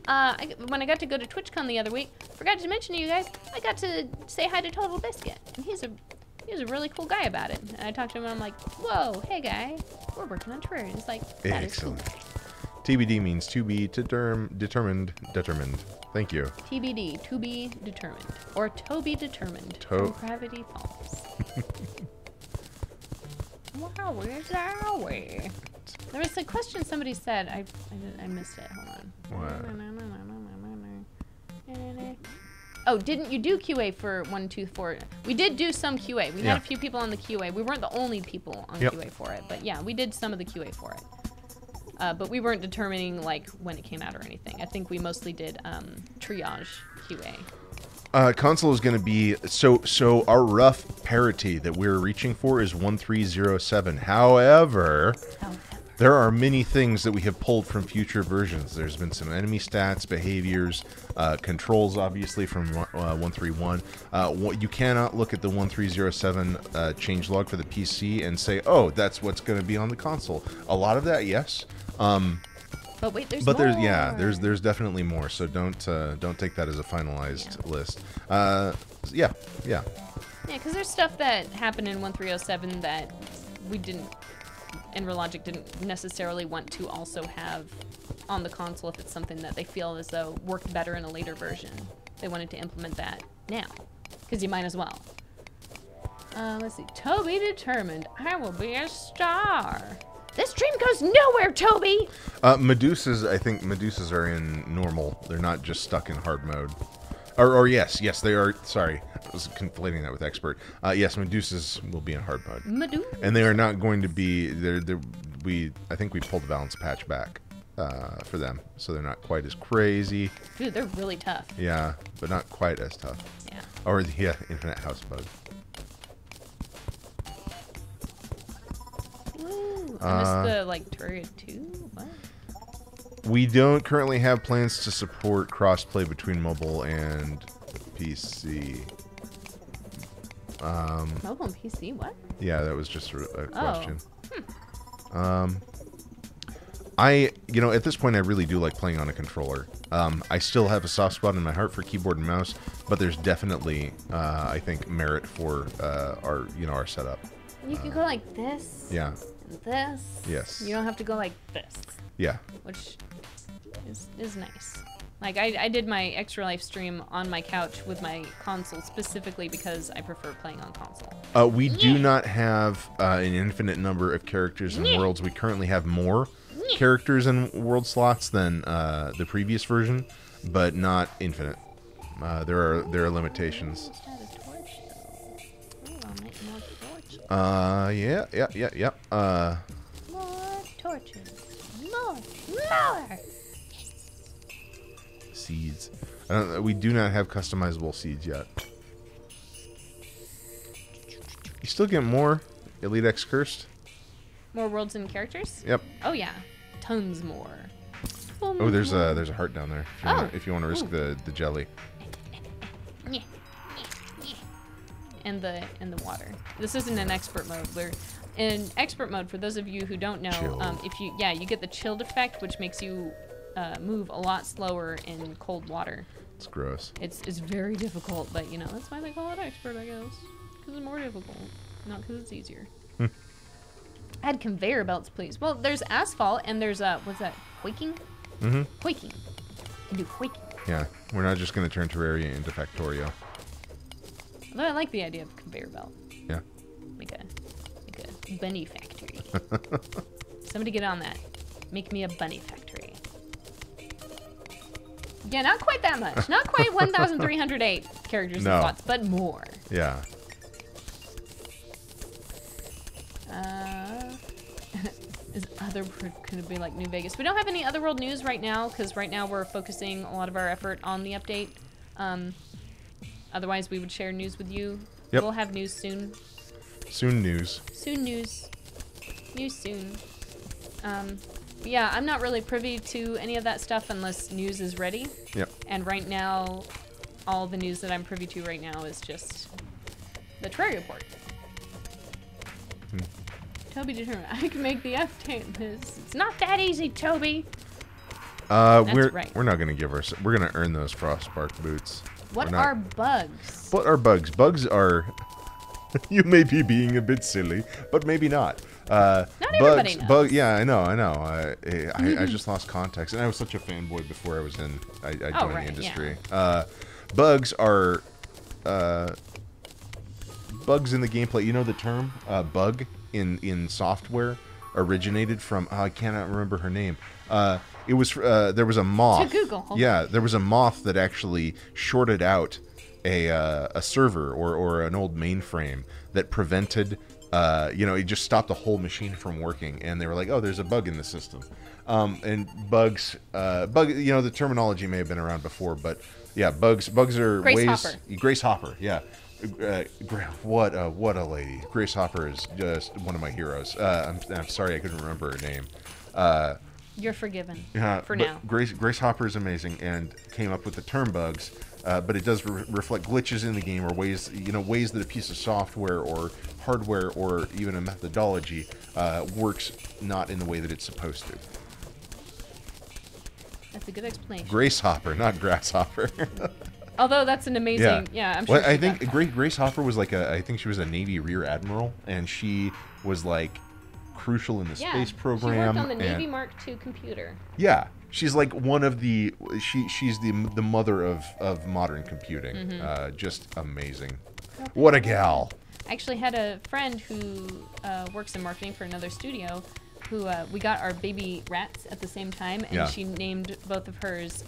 when I got to go to TwitchCon the other week, forgot to mention to you guys, I got to say hi to Total Biscuit, and he's a really cool guy about it. And I talked to him, and I'm like, "Whoa, hey guy, we're working on Terraria." He's like, "That is cool."
TBD means to be determined. Thank you.
TBD, to be determined, or to be determined. From Gravity Falls. Wow, where's our way? There was a question somebody said. I missed it. Hold on.
What?
Oh, didn't you do QA for 1.2.4? We did do some QA. We had a few people on the QA. We weren't the only people on QA for it, but yeah, we did some of the QA for it. But we weren't determining like when it came out or anything. I think we mostly did triage QA.
Console is going to be so our rough parity that we're reaching for is 1.3.07. However, There are many things that we have pulled from future versions. There's been some enemy stats, behaviors, controls, obviously, from 1.3.1. You cannot look at the 1.3.07 changelog for the PC and say, oh, that's what's going to be on the console. A lot of that, yes.
But wait, there's more.
There's definitely more. So don't take that as a finalized list. Yeah.
Yeah, because there's stuff that happened in 1.3.07 that we didn't, and Relogic didn't necessarily want to also have on the console if it's something that they feel as though worked better in a later version. They wanted to implement that now, because you might as well. Let's see. Toby determined I will be a star. This dream goes nowhere, Toby!
Medusas, I think Medusas are in normal. They're not just stuck in hard mode. Or yes, they are. Sorry, I was conflating that with expert. Yes, Medusas will be in hard mode.
Medusa.
And they are not going to be. I think we pulled the balance patch back for them, so they're not quite as crazy.
Dude, they're really tough.
Yeah, but not quite as tough.
Yeah.
Or yeah, infinite house mode.
Ooh, I missed the Terraria 2. What?
We don't currently have plans to support crossplay between mobile and PC.
Mobile and PC, what?
Yeah, that was just a question. At this point, I really do like playing on a controller. I still have a soft spot in my heart for keyboard and mouse, but there's definitely, I think, merit for our setup.
You can go like this.
Yeah.
And this.
Yes.
You don't have to go like this.
Yeah.
Which is nice. Like, I did my Extra Life stream on my couch with my console specifically because I prefer playing on console.
We do not have an infinite number of characters and worlds. We currently have more characters and world slots than the previous version, but not infinite. There are limitations. Yeah.
More torches. More.
Seeds. We do not have customizable seeds yet. You still get more Elite X Cursed?
More worlds and characters?
Yep.
Oh yeah, tons more.
Oh, there's a heart down there. If you want to risk the jelly.
And the water. This isn't an expert mode. We're in expert mode. For those of you who don't know, you get the chilled effect, which makes you move a lot slower in cold water.
It's gross.
It's very difficult, but that's why they call it expert, I guess, because it's more difficult, not because it's easier. Add conveyor belts, please. Well, there's asphalt and there's what's that? Quaking?
Mm-hmm.
Quaking. You can do quaking.
Yeah, we're not just gonna turn Terraria into Factorio.
Although I like the idea of conveyor belt.
Yeah.
Make a bunny factory. Somebody get on that. Make me a bunny factory. Yeah, not quite that much. Not quite 1,308 characters and slots, but more.
Yeah.
Could it be like New Vegas? We don't have any Otherworld news right now, because right now we're focusing a lot of our effort on the update. Otherwise, we would share news with you.
Yep.
We'll have news soon.
Soon news.
Soon news. News soon. But yeah, I'm not really privy to any of that stuff unless news is ready.
Yep.
And right now, all the news that I'm privy to right now is just the Terraria report. Toby determined I can make the update list. It's not that easy, Toby.
We're not gonna give we're gonna earn those Frostbark boots.
What are bugs?
What are bugs? Bugs are. You may be being a bit silly, but maybe not.
Not everybody knows.
Yeah, I know. I just lost context, and I was such a fanboy before I joined the industry.
Yeah.
Bugs are bugs in the gameplay. You know the term bug in software originated from I cannot remember her name. It was there was a moth.
To Google.
Yeah, there was a moth that actually shorted out a server or an old mainframe that prevented it just stopped the whole machine from working, and they were like, oh, there's a bug in the system. And bugs, the terminology may have been around before, but yeah, bugs are
Grace Hopper.
Grace Hopper, yeah. What a lady. Grace Hopper is just one of my heroes. I'm sorry I couldn't remember her name.
You're forgiven. For
but
now.
Grace Hopper is amazing and came up with the term bugs, but it does reflect glitches in the game or ways that a piece of software or hardware or even a methodology works not in the way that it's supposed to.
That's a good explanation.
Grace Hopper, not Grasshopper.
Although that's an amazing, I'm sure.
Well, I think Grace Hopper was like I think she was a Navy Rear Admiral, and she was like crucial in the space program.
She worked on the Navy Mark II computer.
Yeah, she's like one of the she's the mother of modern computing. Just amazing. What a gal.
I actually had a friend who works in marketing for another studio. Who we got our baby rats at the same time, and she named both of hers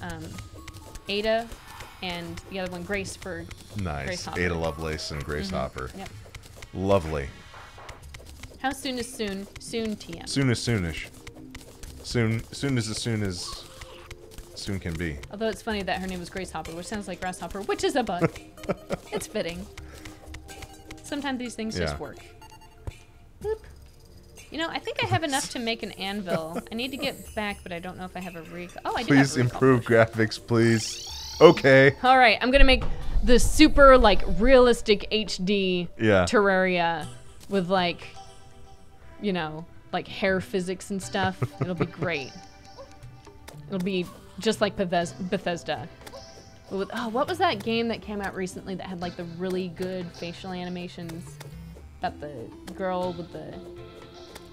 Ada and the other one Grace for Grace Hopper.
Ada Lovelace and Grace Hopper.
Yep.
Lovely.
How soon is soon? Soon TM.
Soon is soonish. Soon as soon can be.
Although it's funny that her name was Grace Hopper, which sounds like Grasshopper, which is a bug. It's fitting. Sometimes these things just work. Boop. You know, I think I have enough to make an anvil. I need to get back, but I don't know if I have a recall. Oh, I do.
Please improve graphics, please. Okay.
All right, I'm gonna make the super like realistic HD Terraria with like, you know, like hair physics and stuff. It'll be great. It'll be just like Bethesda. With, what was that game that came out recently that had like the really good facial animations? About the girl with the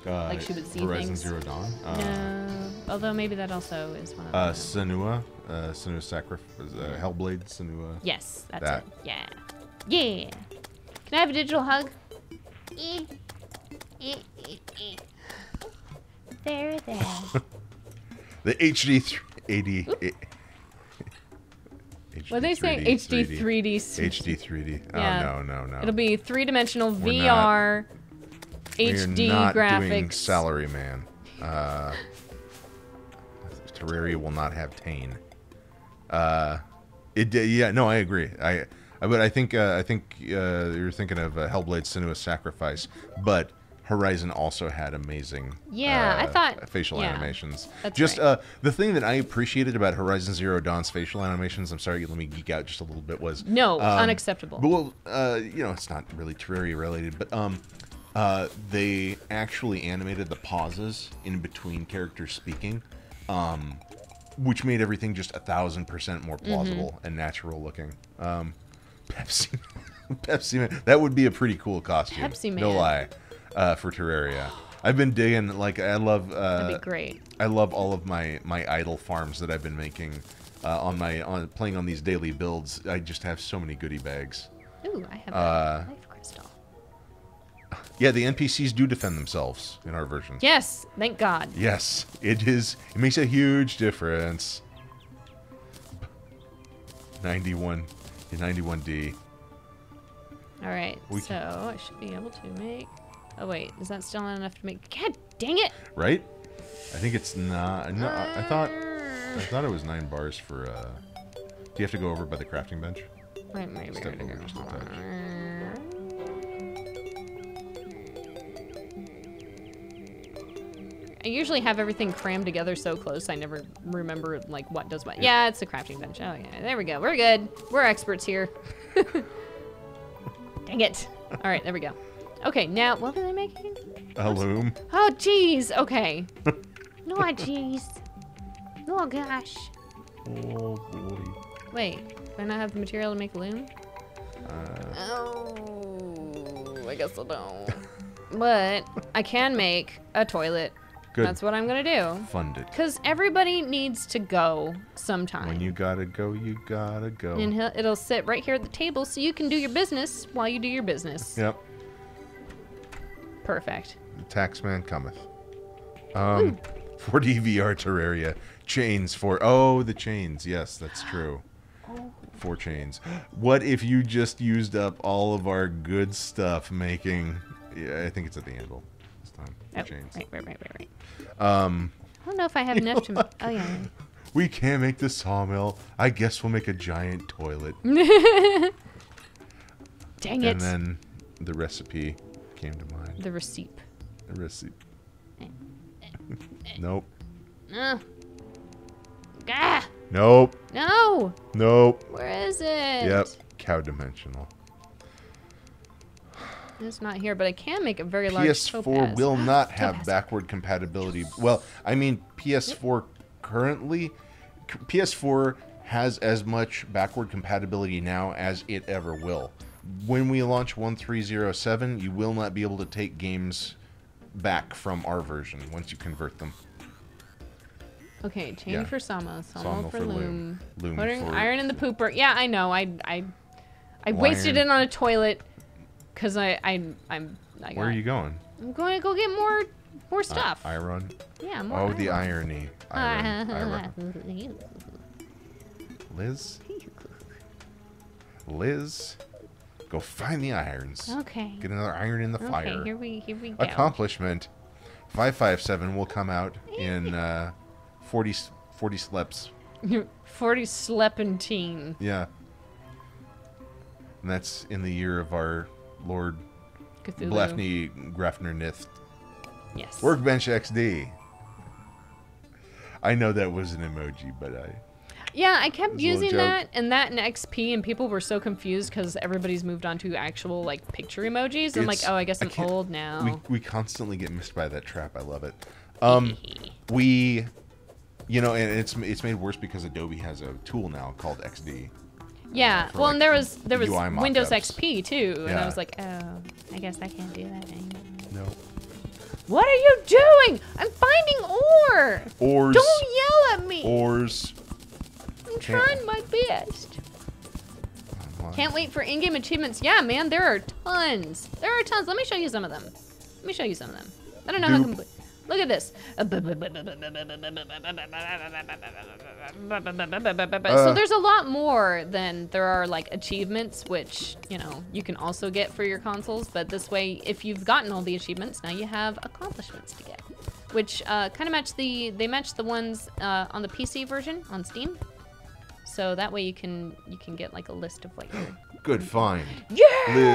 like she would see
Horizon
things.
Zero Dawn.
No, although maybe that also is one of them.
Senua Sacrifice, Hellblade, Senua.
Yes, that's it. Yeah. Yeah. Can I have a digital hug? There.
The HD 80.
What they say? HD 3D.
HD 3D.
Yeah.
Oh no.
It'll be three-dimensional VR. HD
We're not
graphics.
Doing Salary Man. Terraria will not have Tane. No, I agree. But I think you're thinking of Hellblade: Senua's Sacrifice, but Horizon also had amazing
I thought
facial animations.
That's
just
right.
The thing that I appreciated about Horizon Zero Dawn's facial animations, I'm sorry, let me geek out just a little bit, was
unacceptable.
But it's not really Terraria related, but they actually animated the pauses in between characters speaking, which made everything just 1,000% more plausible and natural looking. Pepsi Man, that would be a pretty cool costume.
Pepsi Man.
No lie, for Terraria. I've been digging, like, I love...
That'd be great.
I love all of my idle farms that I've been making on playing on these daily builds. I just have so many goodie bags.
Ooh, I have a life crystal.
Yeah, the NPCs do defend themselves in our version.
Yes, thank God.
Yes, it is. It makes a huge difference. 91D.
All right, so I should be able to make... Oh, wait, is that still not enough to make... God dang it!
Right? I think it's not... No, I thought it was 9 bars for... Do you have to go over by the crafting bench?
Wait, maybe.
Step over just a touch.
I usually have everything crammed together so close I never remember like what does what. Yeah, it's the crafting bench. Oh yeah, there we go. We're good. We're experts here. Dang it. All right, there we go. Okay, now what were they making?
A loom.
Oh jeez. Okay. No, jeez. Oh gosh.
Oh boy.
Wait, do I not have the material to make a loom? Oh, I guess I don't. But I can make a toilet.
Good.
That's what I'm gonna do.
Fund it.
Because everybody needs to go sometime.
When you gotta go, you gotta go.
And it'll sit right here at the table so you can do your business while you do your business.
Yep.
Perfect.
The taxman cometh. 4D VR Terraria. Chains for... Oh, the chains. Yes, that's true. 4 chains. What if you just used up all of our good stuff making... Yeah, I think it's at the anvil this time.
Oh,
Chains.
Right. I don't know if I have enough to... Oh, yeah.
We can't make the sawmill. I guess we'll make a giant toilet.
Dang Dang it.
And then the recipe came to mind.
The receipt.
The recipe. Nope.
Ah!
Nope.
No!
Nope.
Where is it?
Yep. Cow dimensional.
It's not here, but I can make a very large
PS4
topaz.
will not have
Topaz.
backward compatibility. Well, I mean, PS4 currently... PS4 has as much backward compatibility now as it ever will. When we launch 1.307, you will not be able to take games back from our version once you convert them.
Okay, chain
Yeah.
for Samo. Samo
Samo
for
for
loom.
Loom
Putting
for
iron in the pooper. Yeah, I know. I wasted it on a toilet because I got...
Where are you going?
I'm going to go get more stuff.
Iron.
Yeah, more
Oh,
iron.
the irony. Iron. Liz, go find the irons.
Okay.
Get another iron in the
Okay,
fire.
here we go.
Accomplishment. 557 will come out in 40 sleps.
40 Slepentine.
Yeah. And that's in the year of our Lord
Cthulhu.
Blafny Grafner Nith.
Yes.
Workbench XD. I know that was an emoji, but
Yeah, I kept
was a little
using
joke.
that and XP, and people were so confused because everybody's moved on to actual like picture emojis. I'm like,
It's-
oh, I guess I'm
can't-
old now.
we constantly get missed by that trap. I love it. We, you know, and it's made worse because Adobe has a tool now called XD.
Yeah,
for,
well,
like,
and there was
UI
Windows
mock-ups.
XP too, and
Yeah.
I was like, oh, I guess I can't do that anymore.
No.
What are you doing? I'm finding ore.
Ores.
Don't yell at me.
Ores.
I'm trying my best. Can't wait for in-game achievements. Yeah, man, there are tons. There are tons. Let me show you some of them. Let me show you some of them. I don't know how complete. Look at this. So there's a lot more than there are like achievements, which, you know, you can also get for your consoles. But this way, if you've gotten all the achievements, now you have accomplishments to get, which kind of match the ones on the PC version on Steam. So that way you can get like a list of like.
Good find.
Yeah!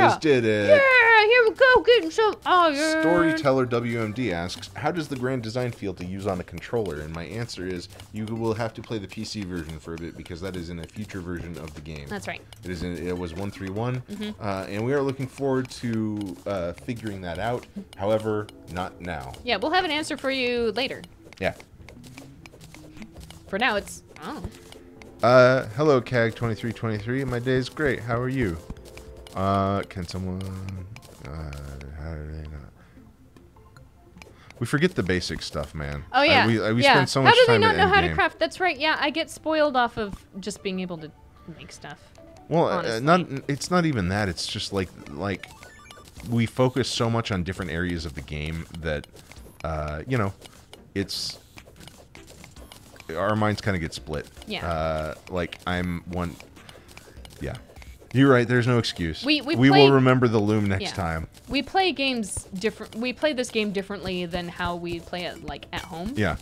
Liz did it.
Yeah, here we go, getting some iron.
Storyteller WMD asks, how does the grand design feel to use on a controller? And my answer is, you will have to play the PC version for a bit because that is in a future version of the game.
That's right.
It was 1.3.1, and we are looking forward to figuring that out. However, not now.
Yeah, we'll have an answer for you later.
Yeah.
For now, it's oh.
Hello, CAG2323. My day's great. How are you? Can someone... how do they not... We forget the basic stuff, man.
Oh yeah.
We
yeah.
spend so much
How do they
time
not
at
know how to
endgame.
craft? That's right. Yeah, I get spoiled off of just being able to make stuff.
Well,
honestly.
it's not even that. It's just like we focus so much on different areas of the game that you know, it's our minds kind of get split.
Yeah.
Like I'm one. Yeah. You're right. There's no excuse.
We
will
play-
remember the loom next
Yeah.
time.
We play games different. We play this game differently than how we play it like at home.
Yeah.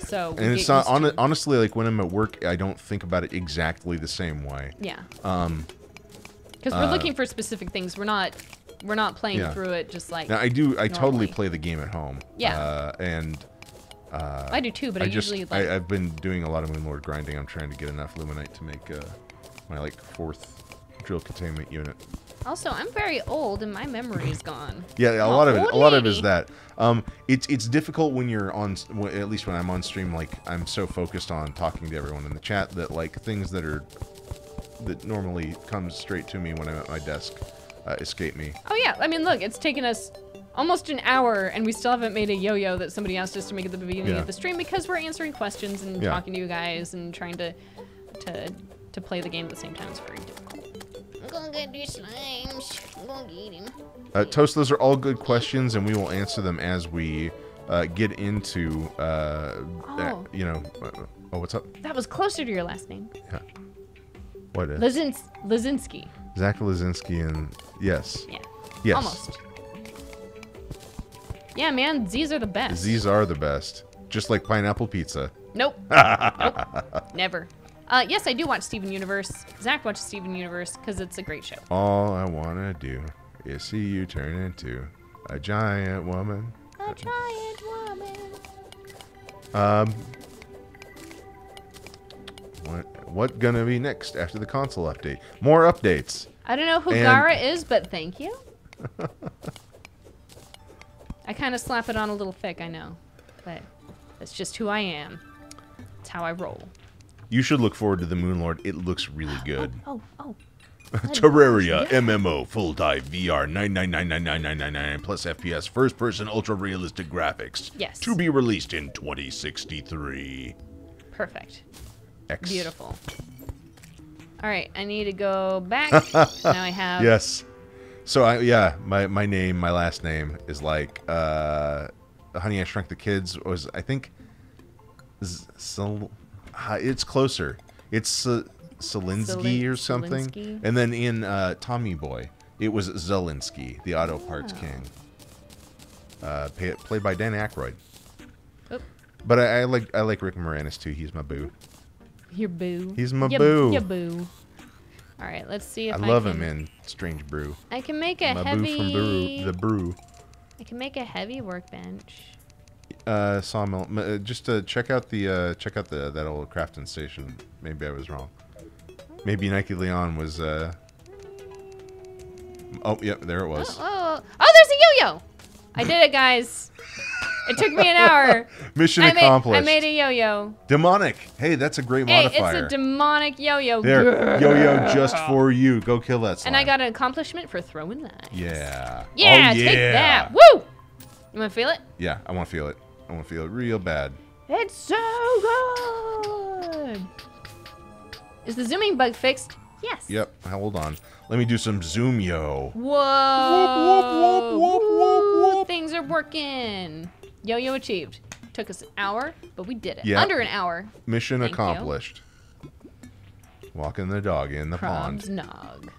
So we
And it's
get
not
used to-
honestly like when I'm at work, I don't think about it exactly the same way.
Yeah. Because we're looking for specific things. We're not playing
Yeah.
through it just like.
Now I totally
normally.
play the game at home.
Yeah.
And
I do too, but I
just
usually like.
I've been doing a lot of Moonlord grinding. I'm trying to get enough luminite to make my like 4th drill containment unit.
Also, I'm very old and my memory is gone.
Yeah, a
Oh,
lot of it. A lot of it is
lady.
that. It's difficult when you're on. At least when I'm on stream, like I'm so focused on talking to everyone in the chat that like things that normally come straight to me when I'm at my desk escape me.
Oh yeah, I mean, look, it's taken us almost an hour, and we still haven't made a yo-yo that somebody asked us to make at the beginning
Yeah.
of the stream because we're answering questions and
Yeah.
talking to you guys and trying to play the game at the same time. It's very difficult. I'm gonna get these slimes. I'm gonna get him.
Toast, those are all good questions, and we will answer them as we get into. You know. Oh, what's up?
That was closer to your last name.
Yeah. What is?
Lazinski.
Zach Lazinski and yes.
Yeah.
Yes.
Almost. Yeah, man, Z's are the best.
These are the best. Just like pineapple pizza.
Nope. Nope. Never. Yes, I do watch Steven Universe. Zach watches Steven Universe because it's a great show.
All I want to do is see you turn into a giant woman.
A giant woman.
What gonna be next after the console update? More updates.
I don't know who Gara is, but thank you. I kind of slap it on a little thick, I know. But that's just who I am. It's how I roll.
You should look forward to the Moonlord. It looks really good.
Oh.
Terraria MMO full dive VR 9999999 plus FPS first person ultra realistic graphics.
Yes.
To be released in 2063.
Perfect.
X.
Beautiful. All right, I need to go back. Now I have.
Yes. So my name, my last name is like Honey I Shrunk the Kids was I think. It's closer. It's Zelinsky or something.
Zelinsky?
And then in Tommy Boy, it was Zelinsky, the Auto Parts King. Played by Dan Aykroyd.
Oop.
But I like Rick Moranis too. He's my boo.
Your boo.
He's my boo.
Your boo. All right, let's see if I
love
can...
him in Strange Brew.
I can make a
My
heavy...
boo from the brew.
I can make a heavy workbench.
Sawmill. Just to check out that old crafting station. Maybe I was wrong. Maybe Nike Leon was. Oh, yep, there it was.
Oh, there's a yo-yo! I did it, guys. It took me an hour.
Mission accomplished.
I made a yo-yo.
Demonic. Hey, that's a great modifier.
It's a demonic yo-yo.
There, yo-yo just for you. Go kill that slime.
And I got an accomplishment for throwing that.
Yeah.
Yeah,
oh,
take that. Woo! You want to feel it?
Yeah, I want to feel it. I want to feel it real bad.
It's so good. Is the zooming bug fixed? Yes.
Yep. Hold on. Let me do some zoom yo.
Whoa.
Whoop, whoop, whoop, whoop.
Things are working. Yo-yo achieved. Took us an hour, but we did it.
Yep.
Under an hour.
Mission
Thank
accomplished. Walking the dog in the
Probs
pond.
nog.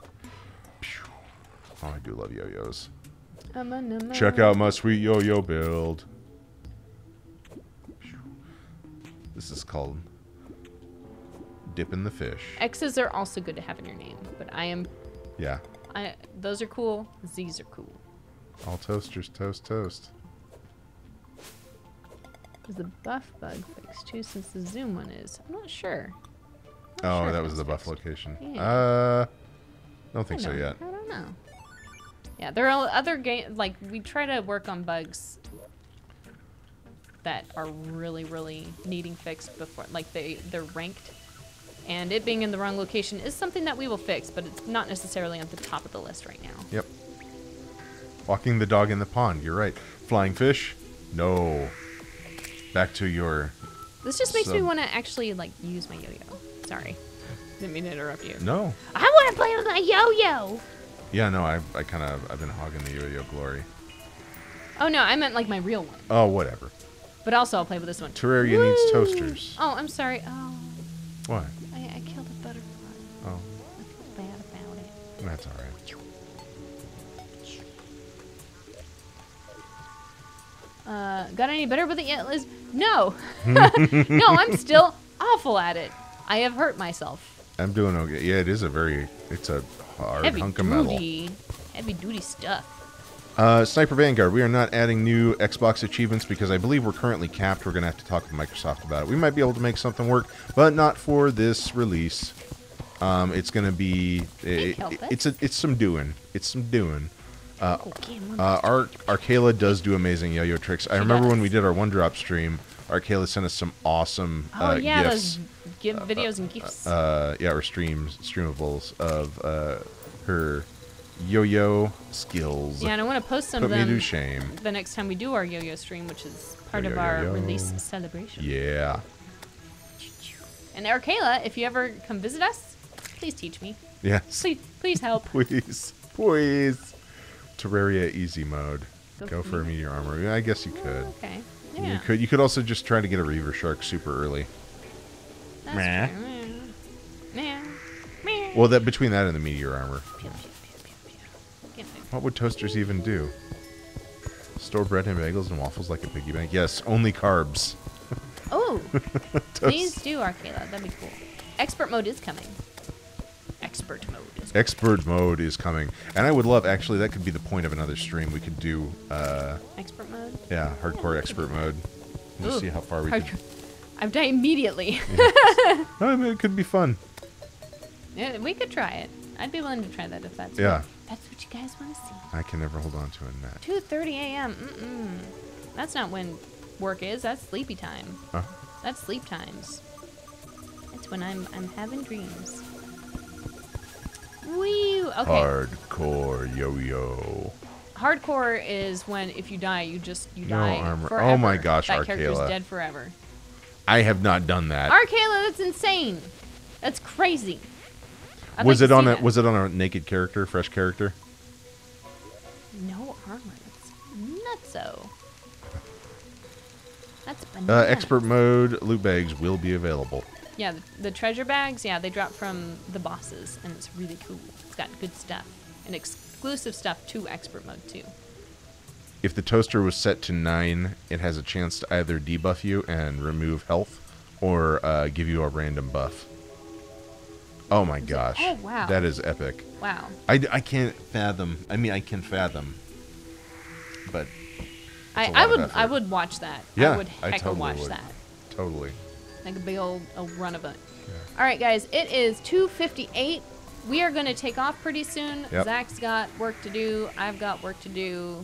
Oh, I do love yo-yos.
I'm
Check out my sweet yo-yo build. This is called dipping the fish.
X's are also good to have in your name, but I am.
Yeah.
Those are cool. Z's are cool.
All toasters toast toast.
Is the buff bug fixed too? Since the zoom one is, I'm not sure.
Oh,
sure
that
if
was
it's
the buff
fixed.
location.
Yeah.
Don't think so yet.
I don't know. Yeah, there are other games, like, we try to work on bugs that are really, really needing fixed before, like, they're ranked. And it being in the wrong location is something that we will fix, but it's not necessarily at the top of the list right now.
Yep. Walking the dog in the pond, you're right. Flying fish? No. Back to your...
This just makes me want to actually, like, use my yo-yo. Sorry. Didn't mean to interrupt you.
No.
I want to play with my yo-yo!
Yeah, no, I've been hogging the yo-yo glory.
Oh, no, I meant, like, my real one.
Oh, whatever.
But also, I'll play with this one.
Terraria needs toasters.
Oh, I'm sorry. Oh.
What?
I killed a butterfly.
Oh.
I feel bad about it.
That's alright.
Got any better with it yet, Liz? No. No, I'm still awful at it. I have hurt myself.
I'm doing okay. Yeah, it's a hard hunk of metal.
Heavy duty stuff.
Sniper Vanguard, we are not adding new Xbox achievements because I believe we're currently capped. We're going to have to talk with Microsoft about it. We might be able to make something work, but not for this release. It's going to be... It's some doing. It's some doing. Arcala does do amazing yo-yo tricks. I remember when we did our one-drop stream, Arcala sent us some awesome gifts.
Those videos and gifts.
Or streamables of her yo-yo skills.
Yeah, and I want to post some
Put
of them
me to shame.
the next time we do our yo-yo stream, which is part of our release celebration.
Yeah.
And Arcala, if you ever come visit us, please teach me.
Yes.
Please help.
Please. Terraria easy mode. Go for a meteor armor. I guess you could.
Okay. Yeah.
You could also just try to get a Reaver Shark super early.
That's
Meh.
true. Meh. Meh.
Well, between that and the meteor armor.
Pew, pew, pew, pew, pew.
What would toasters even do? Store bread and bagels and waffles like a piggy bank? Yes, only carbs.
Oh, please do, Arcala. That'd be cool. expert mode is coming. Expert mode is coming.
Expert mode is coming. And I would love, actually, that could be the point of another stream. We could do...
expert mode?
Yeah, hardcore expert mode. Just see how far we can...
I've died immediately.
I mean, it could be fun.
Yeah, we could try it. I'd be willing to try that if that's
Yeah.
that's what you guys want to see.
I can never hold on to a net.
2:30 a.m. That's not when work is. That's sleepy time.
Huh?
That's sleep times. That's when I'm having dreams. Wee. Okay.
Hardcore yo-yo.
Hardcore is when if you die, you
No
die
armor.
forever.
Oh my gosh,
that character's
Arcala.
dead forever.
I have not done that.
Arcala, that's insane. That's crazy.
Was it on a naked character, fresh character?
No armor. That's nutso. That's bananas.
Expert mode loot bags will be available.
Yeah, the treasure bags, yeah, they drop from the bosses, and it's really cool. It's got good stuff, and exclusive stuff to expert mode, too.
If the toaster was set to 9, it has a chance to either debuff you and remove health, or give you a random buff. Oh my gosh.
Oh, wow.
That is epic.
Wow.
I can't fathom. I mean, I can fathom, but
I would watch that.
Yeah,
I would
totally
watch
would.
that.
Totally.
Like a big old run of it. All right, guys, it is 2:58. We are going to take off pretty soon.
Yep.
Zach's got work to do. I've got work to do.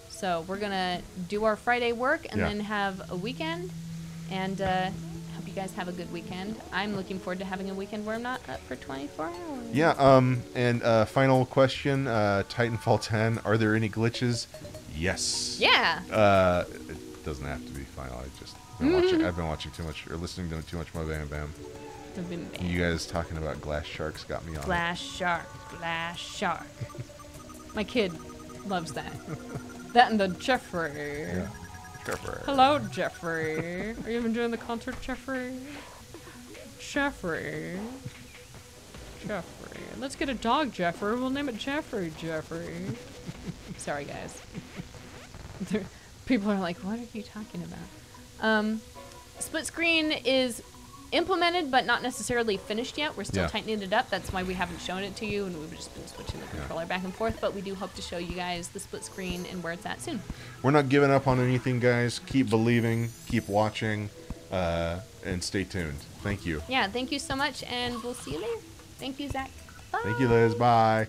So we're going to do our Friday work and then have a weekend. And hope you guys have a good weekend. I'm looking forward to having a weekend where I'm not up for 24 hours.
Yeah, and final question, Titanfall 10, are there any glitches? Yes.
Yeah.
It doesn't have to be final. I've been watching too much, or listening to too much Mo Bam Bam. You guys talking about glass sharks got me on.
Glass shark, glass shark. My kid loves that. That and the Jeffrey.
Yeah. Jeffrey.
Hello, Jeffrey. Are you enjoying the concert, Jeffrey? Jeffrey. Jeffrey. Let's get a dog, Jeffrey. We'll name it Jeffrey, Jeffrey. Sorry, guys. People are like, what are you talking about? Split screen is implemented, but not necessarily finished yet. We're still tightening it up. That's why we haven't shown it to you, and we've just been switching the controller back and forth. But we do hope to show you guys the split screen and where it's at soon.
We're not giving up on anything, guys. Keep believing, keep watching, and stay tuned. Thank you.
Yeah, thank you so much, and we'll see you later. Thank you, Zach. Bye.
Thank you, Liz. Bye.